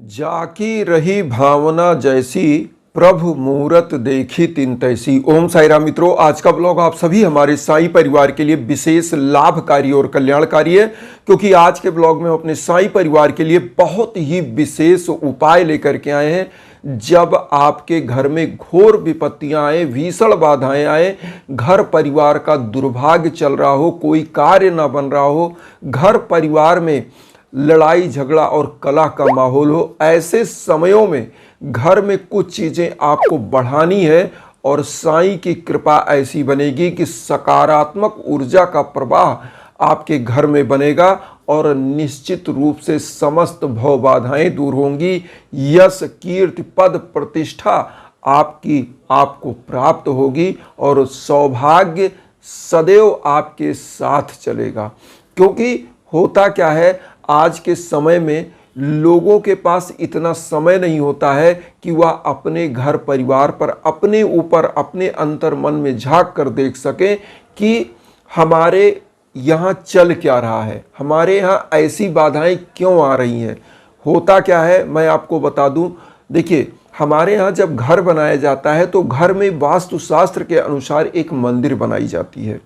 जाकी रही भावना जैसी, प्रभु मुहूर्त देखी तिन तैसी। ओम साई राम मित्रों, आज का ब्लॉग आप सभी हमारे साई परिवार के लिए विशेष लाभकारी और कल्याणकारी है, क्योंकि आज के ब्लॉग में अपने साई परिवार के लिए बहुत ही विशेष उपाय लेकर के आए हैं। जब आपके घर में घोर विपत्तियां आए, भीषण बाधाएं आए, घर परिवार का दुर्भाग्य चल रहा हो, कोई कार्य ना बन रहा हो, घर परिवार में लड़ाई झगड़ा और कलह का माहौल हो, ऐसे समयों में घर में कुछ चीजें आपको बढ़ानी है और साईं की कृपा ऐसी बनेगी कि सकारात्मक ऊर्जा का प्रवाह आपके घर में बनेगा और निश्चित रूप से समस्त भव बाधाएं दूर होंगी। यश कीर्ति पद प्रतिष्ठा आपको प्राप्त होगी और सौभाग्य सदैव आपके साथ चलेगा। क्योंकि होता क्या है, आज के समय में लोगों के पास इतना समय नहीं होता है कि वह अपने घर परिवार पर, अपने ऊपर, अपने अंतर मन में झांक कर देख सकें कि हमारे यहाँ चल क्या रहा है, हमारे यहाँ ऐसी बाधाएं क्यों आ रही हैं। होता क्या है मैं आपको बता दूं। देखिए, हमारे यहाँ जब घर बनाया जाता है तो घर में वास्तुशास्त्र के अनुसार एक मंदिर बनाई जाती है।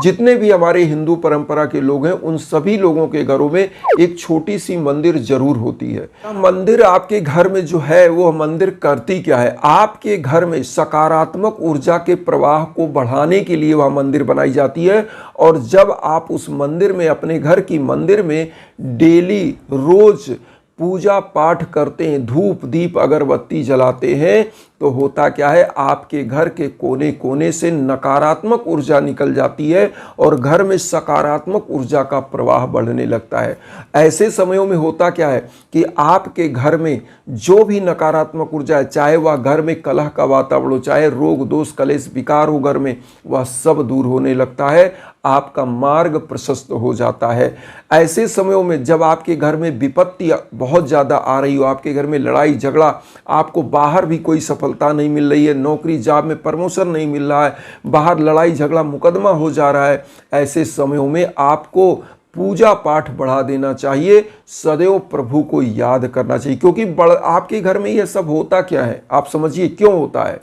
जितने भी हमारे हिंदू परंपरा के लोग हैं, उन सभी लोगों के घरों में एक छोटी सी मंदिर जरूर होती है। मंदिर आपके घर में जो है, वो मंदिर करती क्या है, आपके घर में सकारात्मक ऊर्जा के प्रवाह को बढ़ाने के लिए वह मंदिर बनाई जाती है। और जब आप उस मंदिर में, अपने घर की मंदिर में डेली रोज पूजा पाठ करते हैं, धूप दीप अगरबत्ती जलाते हैं, तो होता क्या है, आपके घर के कोने कोने से नकारात्मक ऊर्जा निकल जाती है और घर में सकारात्मक ऊर्जा का प्रवाह बढ़ने लगता है। ऐसे समयों में होता क्या है कि आपके घर में जो भी नकारात्मक ऊर्जा है, चाहे वह घर में कलह का वातावरण हो, चाहे रोग दोष कलेश विकार हो घर में, वह सब दूर होने लगता है, आपका मार्ग प्रशस्त हो जाता है। ऐसे समयों में जब आपके घर में विपत्ति बहुत ज़्यादा आ रही हो, आपके घर में लड़ाई झगड़ा, आपको बाहर भी कोई सफलता नहीं मिल रही है, नौकरी जॉब में प्रमोशन नहीं मिल रहा है, बाहर लड़ाई झगड़ा मुकदमा हो जा रहा है, ऐसे समयों में आपको पूजा पाठ बढ़ा देना चाहिए, सदैव प्रभु को याद करना चाहिए। क्योंकि आपके घर में यह सब होता क्या है, आप समझिए क्यों होता है।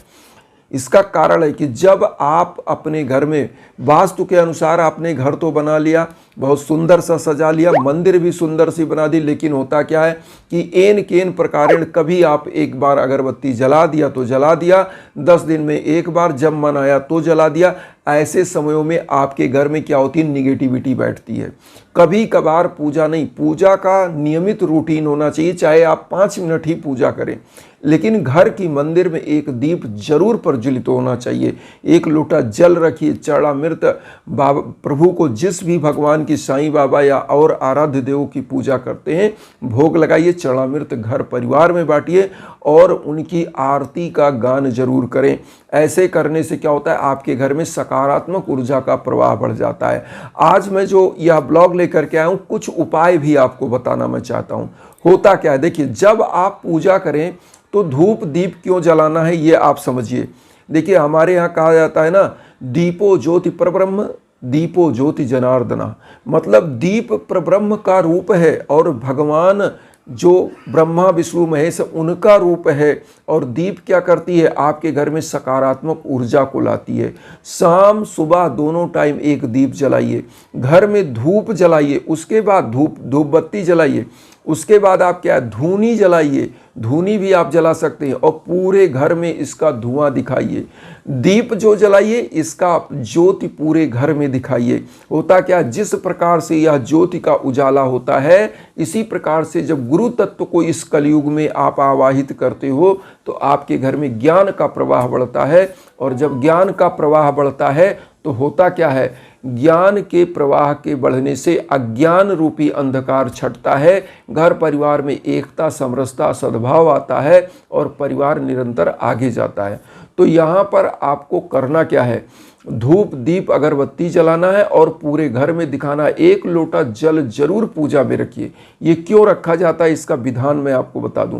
इसका कारण है कि जब आप अपने घर में वास्तु के अनुसार आपने घर तो बना लिया, बहुत सुंदर सा सजा लिया, मंदिर भी सुंदर सी बना दी, लेकिन होता क्या है कि एन केन प्रकारेण कभी आप एक बार अगरबत्ती जला दिया तो जला दिया, 10 दिन में एक बार जब मन आया तो जला दिया। ऐसे समयों में आपके घर में क्या होती है, निगेटिविटी बैठती है। कभी कभार पूजा नहीं, पूजा का नियमित रूटीन होना चाहिए, चाहे आप 5 मिनट ही पूजा करें, लेकिन घर की मंदिर में एक दीप जरूर प्रज्वलित होना चाहिए। एक लोटा जल रखिए, चरणामृत बाबा प्रभु को, जिस भी भगवान की, साईं बाबा या और आराध्य देवों की पूजा करते हैं, भोग लगाइए, चरणामृत घर परिवार में बांटिए और उनकी आरती का गान जरूर करें। ऐसे करने से क्या होता है, आपके घर में सकारात्मक ऊर्जा का प्रवाह बढ़ जाता है। आज मैं जो यह ब्लॉग लेकर के आया हूँ, कुछ उपाय भी आपको बताना मैं चाहता हूँ। होता क्या है, देखिए, जब आप पूजा करें तो धूप दीप क्यों जलाना है ये आप समझिए। देखिए, हमारे यहाँ कहा जाता है ना, दीपो ज्योति परब्रह्म दीपो ज्योति जनार्दना, मतलब दीप परब्रह्म का रूप है और भगवान जो ब्रह्मा विष्णु महेश उनका रूप है। और दीप क्या करती है, आपके घर में सकारात्मक ऊर्जा को लाती है। शाम सुबह दोनों टाइम एक दीप जलाइए, घर में धूप जलाइए, उसके बाद धूप बत्ती जलाइए, उसके बाद आप क्या, धूनी जलाइए, धूनी भी आप जला सकते हैं और पूरे घर में इसका धुआं दिखाइए। दीप जो जलाइए, इसका ज्योति पूरे घर में दिखाइए। होता क्या, जिस प्रकार से यह ज्योति का उजाला होता है, इसी प्रकार से जब गुरु तत्व को इस कलयुग में आप आवाहित करते हो तो आपके घर में ज्ञान का प्रवाह बढ़ता है। और जब ज्ञान का प्रवाह बढ़ता है तो होता क्या है, ज्ञान के प्रवाह के बढ़ने से अज्ञान रूपी अंधकार छटता है, घर परिवार में एकता समरसता सद्भाव आता है और परिवार निरंतर आगे जाता है। तो यहाँ पर आपको करना क्या है, धूप दीप अगरबत्ती जलाना है और पूरे घर में दिखाना। एक लोटा जल जरूर पूजा में रखिए। ये क्यों रखा जाता है, इसका विधान मैं आपको बता दूं।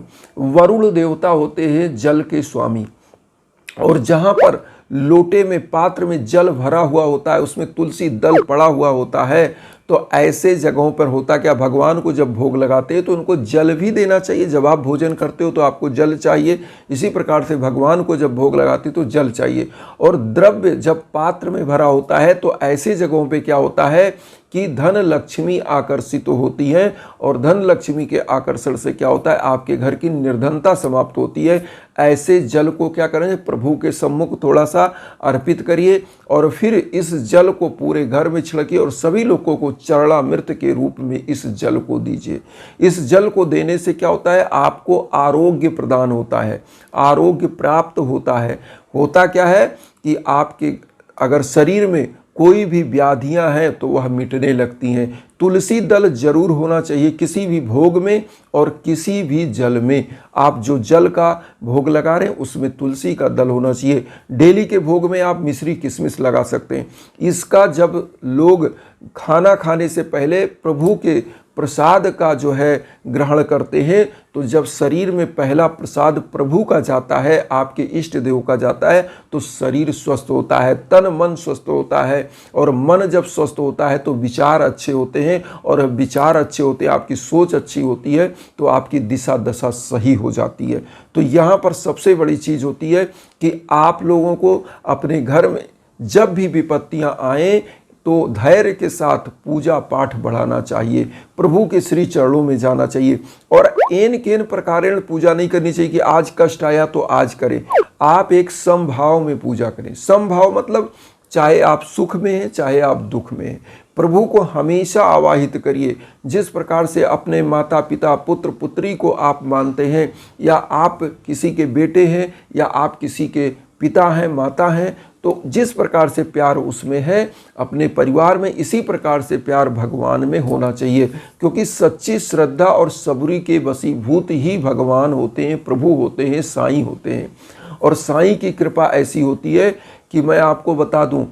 वरुण देवता होते हैं जल के स्वामी, और जहाँ पर लोटे में पात्र में जल भरा हुआ होता है, उसमें तुलसी दल पड़ा हुआ होता है, तो ऐसे जगहों पर होता क्या, भगवान को जब भोग लगाते हैं तो उनको जल भी देना चाहिए। जब आप भोजन करते हो तो आपको जल चाहिए, इसी प्रकार से भगवान को जब भोग लगाते तो जल चाहिए। और द्रव्य जब पात्र में भरा होता है तो ऐसे जगहों पे क्या होता है कि धन लक्ष्मी आकर्षित होती है, और धन लक्ष्मी के आकर्षण से क्या होता है, आपके घर की निर्धनता समाप्त होती है। ऐसे जल को क्या करें, प्रभु के सम्मुख थोड़ा सा अर्पित करिए और फिर इस जल को पूरे घर में छिड़किए और सभी लोगों को चरणामृत के रूप में इस जल को दीजिए। इस जल को देने से क्या होता है, आपको आरोग्य प्रदान होता है, आरोग्य प्राप्त होता है। होता क्या है कि आपके अगर शरीर में कोई भी व्याधियां हैं तो वह मिटने लगती हैं। तुलसी दल जरूर होना चाहिए किसी भी भोग में और किसी भी जल में। आप जो जल का भोग लगा रहे हैं उसमें तुलसी का दल होना चाहिए। डेली के भोग में आप मिश्री किशमिश लगा सकते हैं। इसका जब लोग खाना खाने से पहले प्रभु के प्रसाद का जो है ग्रहण करते हैं, तो जब शरीर में पहला प्रसाद प्रभु का जाता है, आपके इष्ट देव का जाता है, तो शरीर स्वस्थ होता है, तन मन स्वस्थ होता है। और मन जब स्वस्थ होता है तो विचार अच्छे होते हैं, और विचार अच्छे होते हैं, आपकी सोच अच्छी होती है, तो आपकी दिशा दशा सही हो जाती है। तो यहाँ पर सबसे बड़ी चीज़ होती है कि आप लोगों को अपने घर में जब भी विपत्तियाँ आएँ तो धैर्य के साथ पूजा पाठ बढ़ाना चाहिए, प्रभु के श्री चरणों में जाना चाहिए। और एन केन प्रकारेण पूजा नहीं करनी चाहिए कि आज कष्ट आया तो आज करें। आप एक समभाव में पूजा करें। समभाव मतलब चाहे आप सुख में हैं चाहे आप दुख में हैं, प्रभु को हमेशा आवाहित करिए। जिस प्रकार से अपने माता पिता पुत्र पुत्री को आप मानते हैं, या आप किसी के बेटे हैं या आप किसी के पिता हैं माता हैं, तो जिस प्रकार से प्यार उसमें है अपने परिवार में, इसी प्रकार से प्यार भगवान में होना चाहिए। क्योंकि सच्ची श्रद्धा और सबूरी के वशीभूत ही भगवान होते हैं, प्रभु होते हैं, साईं होते हैं। और साईं की कृपा ऐसी होती है कि मैं आपको बता दूं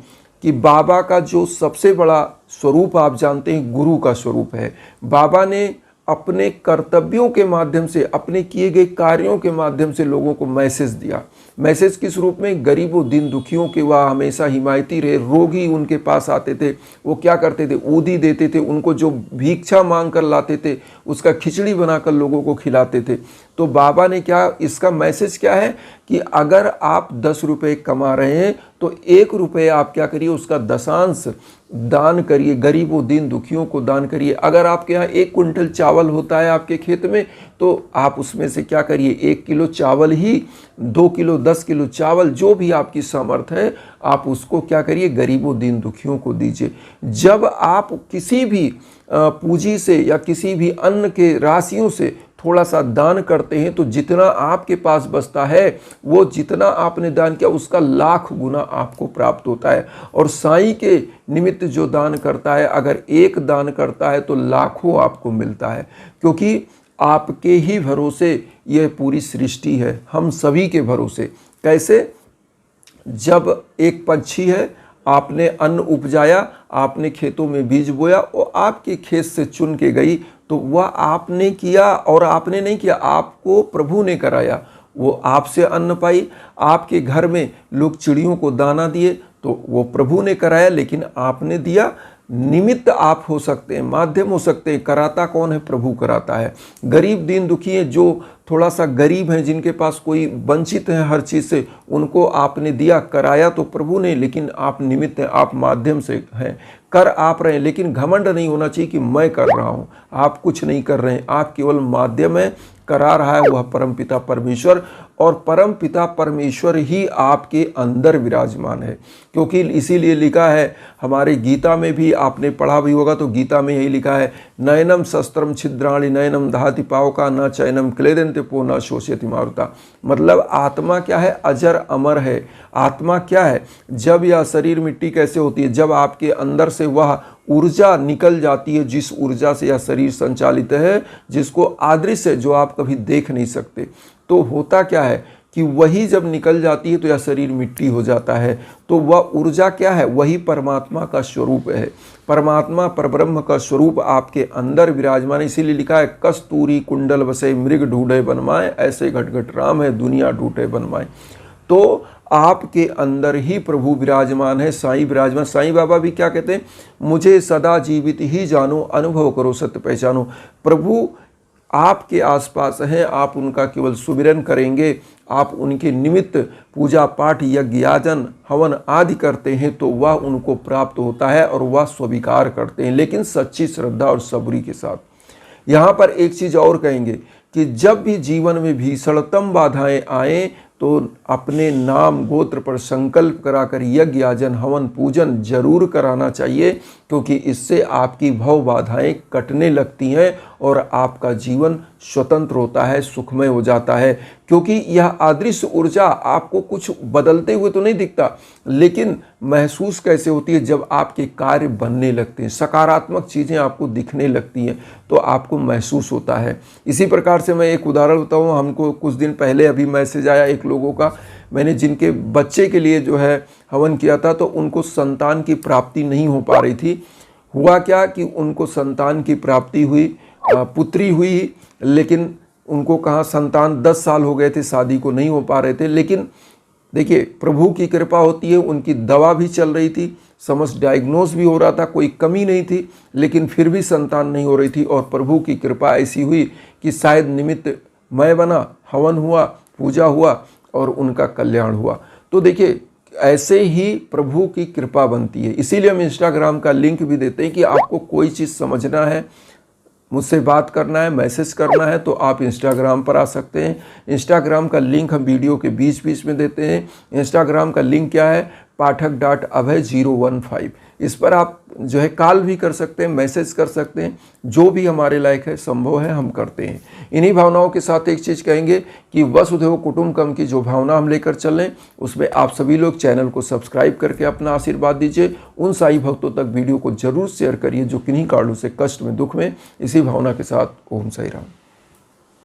कि बाबा का जो सबसे बड़ा स्वरूप आप जानते हैं, गुरु का स्वरूप है। बाबा ने अपने कर्तव्यों के माध्यम से, अपने किए गए कार्यों के माध्यम से लोगों को मैसेज दिया। मैसेज किस रूप में, गरीबों दिन दुखियों के वह हमेशा हिमायती रहे। रोगी उनके पास आते थे, वो क्या करते थे, ऊदी देते थे। उनको जो भिक्षा मांग कर लाते थे उसका खिचड़ी बनाकर लोगों को खिलाते थे। तो बाबा ने क्या, इसका मैसेज क्या है कि अगर आप 10 रुपये कमा रहे हैं तो 1 रुपये आप क्या करिए, उसका दशांश दान करिए, गरीबों दिन दुखियों को दान करिए। अगर आपके यहाँ 1 कुंटल चावल होता है आपके खेत में, तो आप उसमें से क्या करिए, 1 किलो चावल ही, 2 किलो 10 किलो चावल, जो भी आपकी सामर्थ्य है, आप उसको क्या करिए, गरीबों दिन दुखियों को दीजिए। जब आप किसी भी पूंजी से या किसी भी अन्न के राशियों से थोड़ा सा दान करते हैं, तो जितना आपके पास बचता है वो जितना आपने दान किया उसका लाख गुना आपको प्राप्त होता है। और साईं के निमित्त जो दान करता है, अगर 1 दान करता है तो लाखों आपको मिलता है। क्योंकि आपके ही भरोसे यह पूरी सृष्टि है, हम सभी के भरोसे। कैसे, जब एक पंछी है, आपने अन्न उपजाया, आपने खेतों में बीज बोया, और आपके खेत से चुन के गई, तो वह आपने किया और आपने नहीं किया, आपको प्रभु ने कराया। वो आपसे अन्न पाई। आपके घर में लोग चिड़ियों को दाना दिए तो वो प्रभु ने कराया, लेकिन आपने दिया। निमित्त आप हो सकते हैं, माध्यम हो सकते हैं, कराता कौन है, प्रभु कराता है। गरीब दिन दुखी है, जो थोड़ा सा गरीब हैं, जिनके पास कोई वंचित है हर चीज़ से, उनको आपने दिया, कराया तो प्रभु ने, लेकिन आप निमित्त हैं, आप माध्यम से हैं, कर आप रहे हैं। लेकिन घमंड नहीं होना चाहिए कि मैं कर रहा हूँ, आप कुछ नहीं कर रहे हैं, आप केवल माध्यम है। करा रहा है वह परमपिता परमेश्वर, और परमपिता परमेश्वर ही आपके अंदर विराजमान है। क्योंकि इसीलिए लिखा है हमारे गीता में भी, आपने पढ़ा भी होगा, तो गीता में यही लिखा है, नयनम शस्त्रम छिद्राणि नयनम दहाति पावका न चैनम क्लेदन्ते पो न शोष्यति मारुता। मतलब आत्मा क्या है, अजर अमर है। आत्मा क्या है, जब यह शरीर मिट्टी कैसे होती है, जब आपके अंदर से वह ऊर्जा निकल जाती है, जिस ऊर्जा से यह शरीर संचालित है, जिसको अदृश्य, जो आप कभी देख नहीं सकते, तो होता क्या है कि वही जब निकल जाती है तो यह शरीर मिट्टी हो जाता है। तो वह ऊर्जा क्या है, वही परमात्मा का स्वरूप है। परमात्मा परब्रह्म का स्वरूप आपके अंदर विराजमान है। इसीलिए लिखा है, कस्तूरी कुंडल बसे मृग ढूंढे बनमाए, ऐसे घट घट राम है दुनिया ढूंढे बनमाए। तो आपके अंदर ही प्रभु विराजमान है, साईं विराजमान। साईं बाबा भी क्या कहते हैं, मुझे सदा जीवित ही जानो, अनुभव करो सत्य पहचानो। प्रभु आपके आसपास हैं, आप उनका केवल सुमिरन करेंगे, आप उनके निमित्त पूजा पाठ यज्ञ याजन हवन आदि करते हैं तो वह उनको प्राप्त होता है और वह स्वीकार करते हैं, लेकिन सच्ची श्रद्धा और सबरी के साथ। यहाँ पर एक चीज़ और कहेंगे कि जब भी जीवन में भीषणतम बाधाएं आएँ तो अपने नाम गोत्र पर संकल्प कराकर यज्ञ याजन हवन पूजन जरूर कराना चाहिए, क्योंकि इससे आपकी भव बाधाएं कटने लगती हैं और आपका जीवन स्वतंत्र होता है, सुखमय हो जाता है। क्योंकि यह अदृश्य ऊर्जा आपको कुछ बदलते हुए तो नहीं दिखता, लेकिन महसूस कैसे होती है, जब आपके कार्य बनने लगते हैं, सकारात्मक चीज़ें आपको दिखने लगती हैं तो आपको महसूस होता है। इसी प्रकार से मैं एक उदाहरण बताऊँ, हमको कुछ दिन पहले अभी मैसेज आया एक लोगों का, मैंने जिनके बच्चे के लिए जो है हवन किया था तो उनको संतान की प्राप्ति नहीं हो पा रही थी। हुआ क्या कि उनको संतान की प्राप्ति हुई, पुत्री हुई, लेकिन उनको कहाँ संतान 10 साल हो गए थे, शादी को नहीं हो पा रहे थे। लेकिन देखिए प्रभु की कृपा होती है, उनकी दवा भी चल रही थी, समस्त डायग्नोस भी हो रहा था, कोई कमी नहीं थी, लेकिन फिर भी संतान नहीं हो रही थी। और प्रभु की कृपा ऐसी हुई कि शायद निमित्त मैं बना, हवन हुआ, पूजा हुआ और उनका कल्याण हुआ। तो देखिए ऐसे ही प्रभु की कृपा बनती है। इसीलिए हम इंस्टाग्राम का लिंक भी देते हैं कि आपको कोई चीज़ समझना है, मुझसे बात करना है, मैसेज करना है तो आप इंस्टाग्राम पर आ सकते हैं। इंस्टाग्राम का लिंक हम वीडियो के बीच बीच में देते हैं। इंस्टाग्राम का लिंक क्या है, pathak.abhay015। इस पर आप जो है कॉल भी कर सकते हैं, मैसेज कर सकते हैं, जो भी हमारे लायक है संभव है हम करते हैं। इन्हीं भावनाओं के साथ एक चीज़ कहेंगे कि वसुधैव कुटुंबकम की जो भावना हम लेकर चल रहे हैं उसमें आप सभी लोग चैनल को सब्सक्राइब करके अपना आशीर्वाद दीजिए। उन साई भक्तों तक वीडियो को जरूर शेयर करिए जो किन्हीं कारणों से कष्ट में, दुख में। इसी भावना के साथ ओम साई राम।